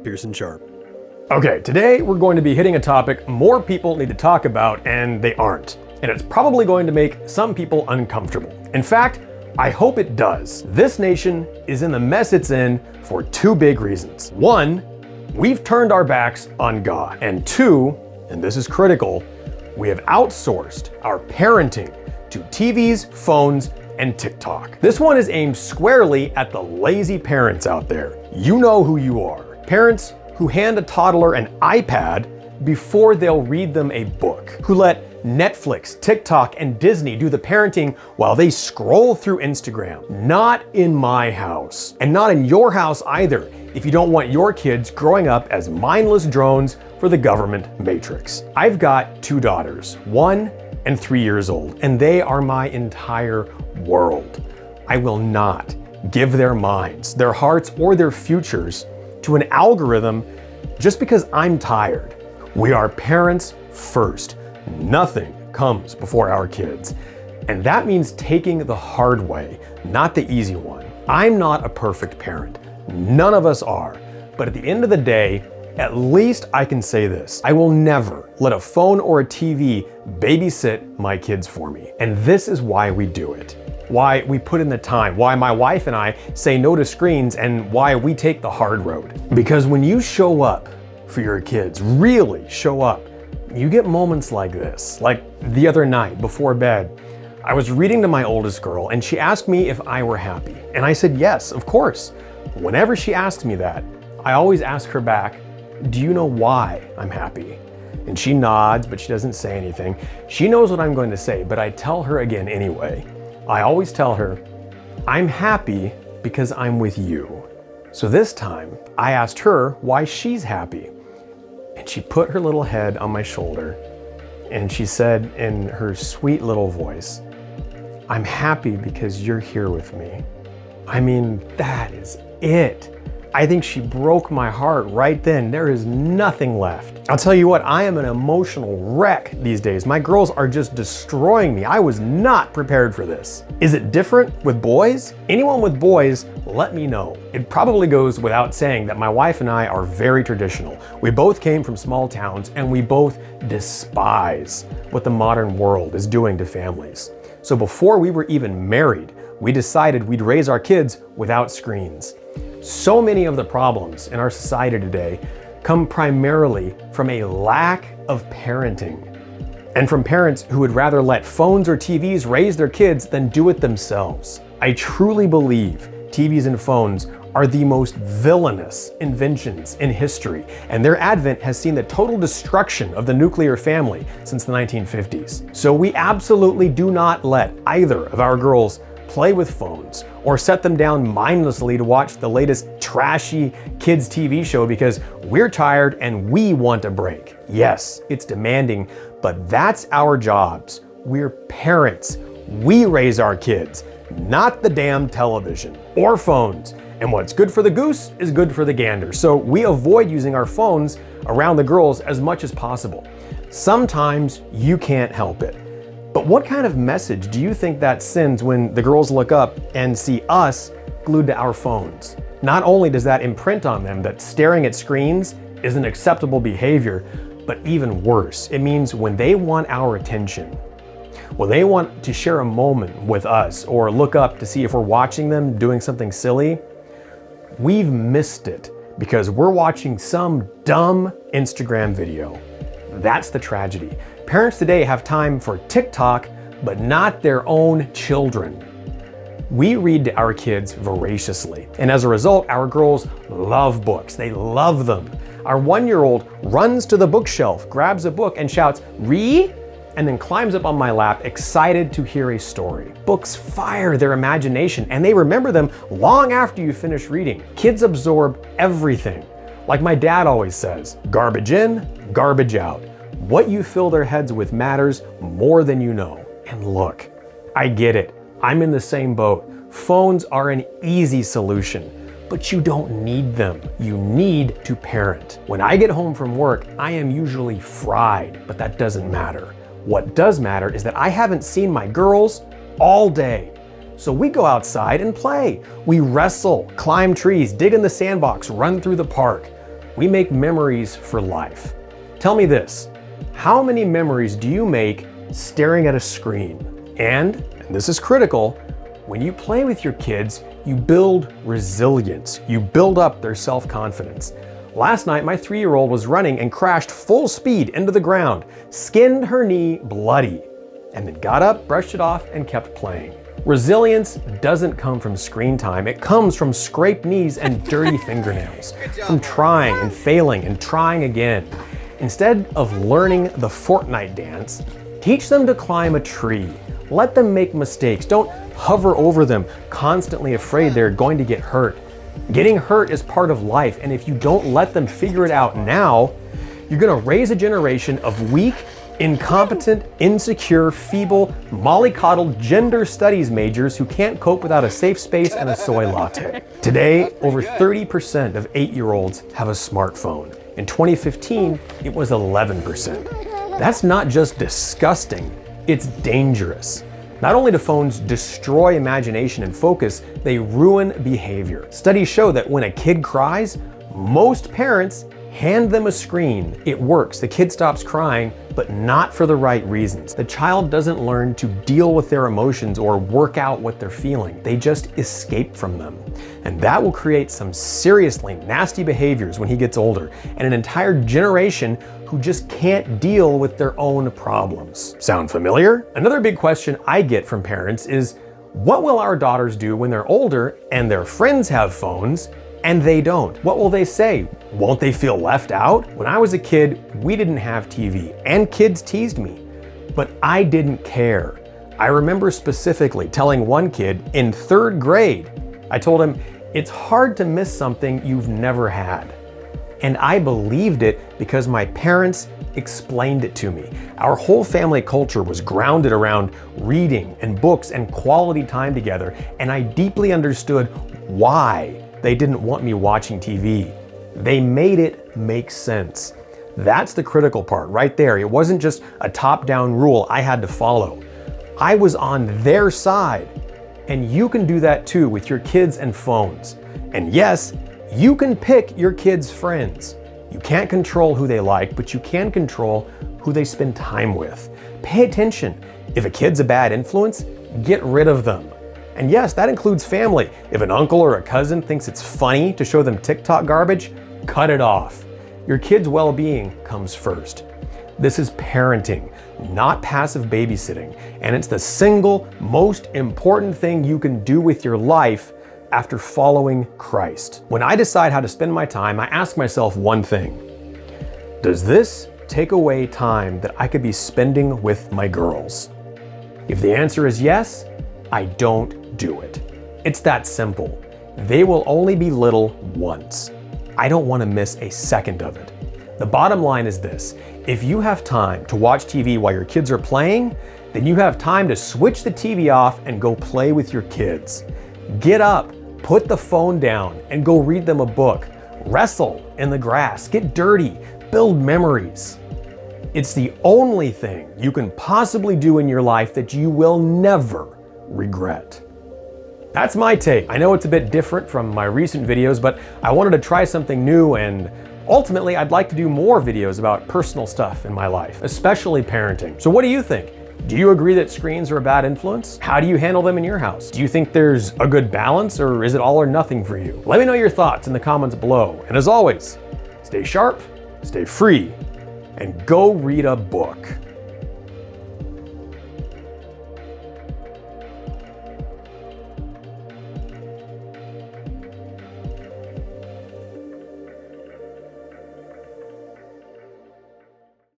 Pearson Sharp. Okay, today we're going to be hitting a topic more people need to talk about, and they aren't. And it's probably going to make some people uncomfortable. In fact, I hope it does. This nation is in the mess it's in for two big reasons. One, we've turned our backs on God. And two, and this is critical, we have outsourced our parenting to TVs, phones, and TikTok. This one is aimed squarely at the lazy parents out there. You know who you are. Parents who hand a toddler an iPad before they'll read them a book, who let Netflix, TikTok, and Disney do the parenting while they scroll through Instagram. Not in my house. And not in your house either, if you don't want your kids growing up as mindless drones for the government matrix. I've got two daughters, 1 and 3 years old, and they are my entire world. I will not give their minds, their hearts, or their futures to an algorithm just because I'm tired. We are parents first. Nothing comes before our kids. And that means taking the hard way, not the easy one. I'm not a perfect parent. None of us are. But at the end of the day, at least I can say this: I will never let a phone or a TV babysit my kids for me. And this is why we do it. Why we put in the time, why my wife and I say no to screens, and why we take the hard road. Because when you show up for your kids, really show up, you get moments like this. Like the other night before bed, I was reading to my oldest girl and she asked me if I were happy. And I said, yes, of course. Whenever she asks me that, I always ask her back, do you know why I'm happy? And she nods, but she doesn't say anything. She knows what I'm going to say, but I tell her again anyway. I always tell her, I'm happy because I'm with you. So this time, I asked her why she's happy. And she put her little head on my shoulder and she said in her sweet little voice, I'm happy because you're here with me. I mean, that is it. I think she broke my heart right then. There is nothing left. I'll tell you what, I am an emotional wreck these days. My girls are just destroying me. I was not prepared for this. Is it different with boys? Anyone with boys, let me know. It probably goes without saying that my wife and I are very traditional. We both came from small towns and we both despise what the modern world is doing to families. So before we were even married, we decided we'd raise our kids without screens. So many of the problems in our society today come primarily from a lack of parenting, and from parents who would rather let phones or TVs raise their kids than do it themselves. I truly believe TVs and phones are the most villainous inventions in history, and their advent has seen the total destruction of the nuclear family since the 1950s. So we absolutely do not let either of our girls play with phones or set them down mindlessly to watch the latest trashy kids TV show because we're tired and we want a break. Yes, it's demanding, but that's our jobs. We're parents. We raise our kids, not the damn television or phones. And what's good for the goose is good for the gander. So we avoid using our phones around the girls as much as possible. Sometimes you can't help it. But what kind of message do you think that sends when the girls look up and see us glued to our phones? Not only does that imprint on them that staring at screens is an acceptable behavior, but even worse, it means when they want our attention, when they want to share a moment with us or look up to see if we're watching them doing something silly, we've missed it because we're watching some dumb Instagram video. That's the tragedy. Parents today have time for TikTok, but not their own children. We read to our kids voraciously, and as a result, our girls love books. They love them. Our 1-year-old runs to the bookshelf, grabs a book, and shouts, "Read?" and then climbs up on my lap, excited to hear a story. Books fire their imagination, and they remember them long after you finish reading. Kids absorb everything. Like my dad always says, garbage in, garbage out. What you fill their heads with matters more than you know. And look, I get it. I'm in the same boat. Phones are an easy solution, but you don't need them. You need to parent. When I get home from work, I am usually fried, but that doesn't matter. What does matter is that I haven't seen my girls all day. So we go outside and play. We wrestle, climb trees, dig in the sandbox, run through the park. We make memories for life. Tell me this, how many memories do you make staring at a screen? And this is critical, when you play with your kids, you build resilience. You build up their self-confidence. Last night, my 3-year-old was running and crashed full speed into the ground, skinned her knee bloody, and then got up, brushed it off, and kept playing. Resilience doesn't come from screen time. It comes from scraped knees and dirty fingernails, from trying and failing and trying again. Instead of learning the Fortnite dance, teach them to climb a tree. Let them make mistakes. Don't hover over them, constantly afraid they're going to get hurt. Getting hurt is part of life, and if you don't let them figure it out now, you're gonna raise a generation of weak, incompetent, insecure, feeble, mollycoddled gender studies majors who can't cope without a safe space and a soy latte. Today, over 30% of 8-year-olds have a smartphone. In 2015, it was 11%. That's not just disgusting, it's dangerous. Not only do phones destroy imagination and focus, they ruin behavior. Studies show that when a kid cries, most parents hand them a screen. It works. The kid stops crying, but not for the right reasons. The child doesn't learn to deal with their emotions or work out what they're feeling. They just escape from them. And that will create some seriously nasty behaviors when he gets older, and an entire generation who just can't deal with their own problems. Sound familiar? Another big question I get from parents is, what will our daughters do when they're older and their friends have phones and they don't? What will they say? Won't they feel left out? When I was a kid, we didn't have TV, and kids teased me, but I didn't care. I remember specifically telling one kid in 3rd grade, I told him, it's hard to miss something you've never had. And I believed it because my parents explained it to me. Our whole family culture was grounded around reading and books and quality time together, and I deeply understood why they didn't want me watching TV. They made it make sense. That's the critical part right there. It wasn't just a top-down rule I had to follow. I was on their side. And you can do that too with your kids and phones. And yes, you can pick your kids' friends. You can't control who they like, but you can control who they spend time with. Pay attention. If a kid's a bad influence, get rid of them. And yes, that includes family. If an uncle or a cousin thinks it's funny to show them TikTok garbage, cut it off. Your kid's well-being comes first. This is parenting, not passive babysitting, and it's the single most important thing you can do with your life after following Christ. When I decide how to spend my time, I ask myself one thing. Does this take away time that I could be spending with my girls? If the answer is yes, I don't do it. It's that simple. They will only be little once. I don't want to miss a second of it. The bottom line is this. If you have time to watch TV while your kids are playing, then you have time to switch the TV off and go play with your kids. Get up, put the phone down, and go read them a book. Wrestle in the grass, get dirty, build memories. It's the only thing you can possibly do in your life that you will never regret. That's my take. I know it's a bit different from my recent videos, but I wanted to try something new, and ultimately I'd like to do more videos about personal stuff in my life, especially parenting. So what do you think? Do you agree that screens are a bad influence? How do you handle them in your house? Do you think there's a good balance, or is it all or nothing for you? Let me know your thoughts in the comments below. And as always, stay sharp, stay free, and go read a book.